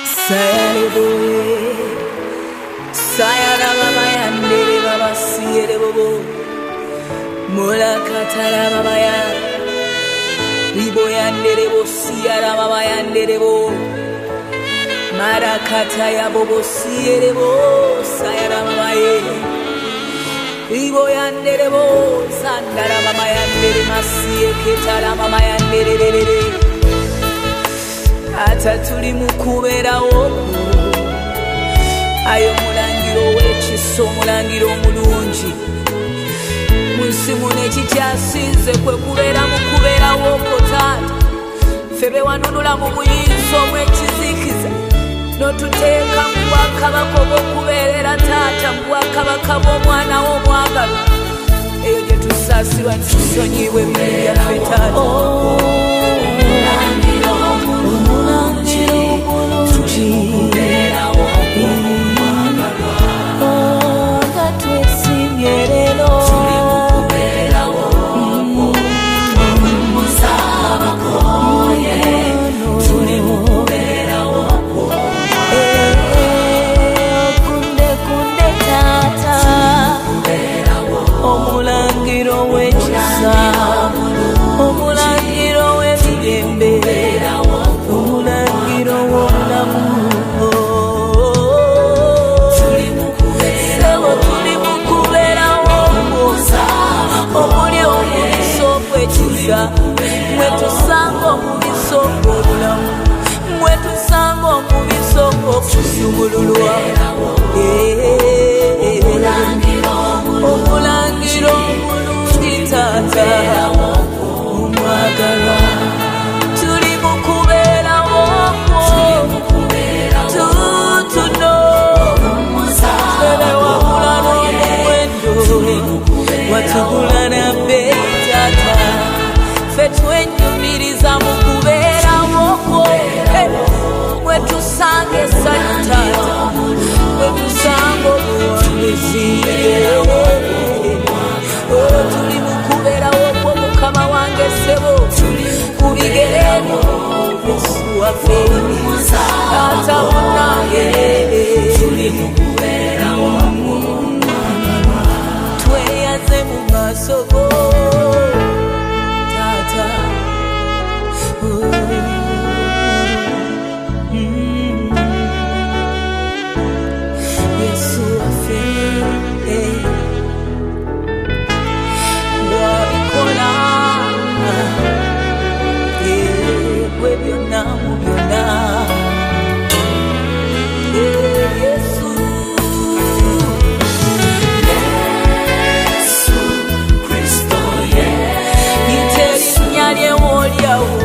Sayaleboye, sayalababaya, baba siyelebobo, molakatala babaya, riboya nderebo siyalababaya nderebo, marakataya bobo siyelebo, sayalababaye, riboya nderebo, sandalababaya nderema siyeketala babaya ndererere. Ata tuli mukubeerawo ayo mulangiro w'ekiso mulangiro omulungi mu nsi muno ekikyasinze kwe kubeera mukubeerawo kwo taata ffe be wanunula mu buyinza obw'ekizikiza n'otuteeka mu bwakabaka obw'okubeerera taata mu bwakabaka bw'omwana wo omwagalwa eyo gye tusaasirwa ntusonyibwe ebibi byaffe taata. Mwetusanga omubiso obulamu mwetusanga omubiso okusumululwa omulangiro omulungi taata omwagalwa tuli mukubeerawo tutuno sebewabula n'omuwendo watugula nabbeeyi taata ffe twenyumiriza mu kubeerawo kwo mwetusanga essanyu taata mwetusanga obuwanguzi tuli mu kubeerawo kwo mukama wange ssebo ku bigere byo yesu waffe taata munnange tweyaze mu maaso go Yesu waffe wabikola gwe byonna mu byonna Yesu Kristo yite erinnya lye woolyawo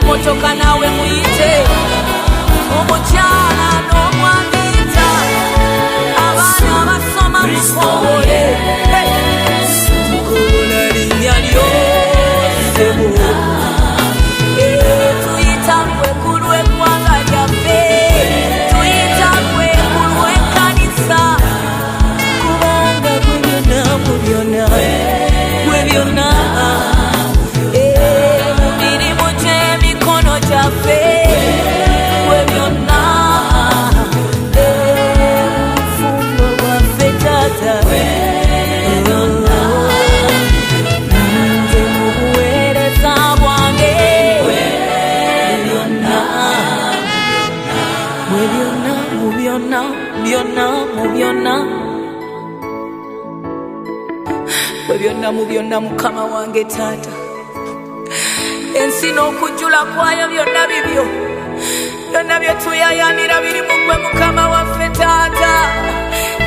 motoka nawe muyite omukyala n'omwaniita abaana abasoma mukowole tukola linnya lyosebo tuyita gwe lw'eggwanga lyaffe tuyita gwe lw'ekkanisa kubanga gwe byonna mu byonna gwe byonna byonna gwe byonna mu byonna Mukama wange Taata. Ensi n'okujjula kwayo byonna bibyo, byonna bye tuyayaanira biri mu ggwe Mukama waffe Taata.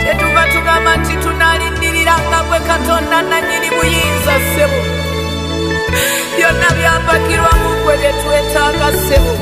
Kyetuva tugamba nti tunaalindirira nga gwe Katonda nannyini buyinza ssebo. Byonna byambakirwa mu ggwe bye twetaaga ssebo.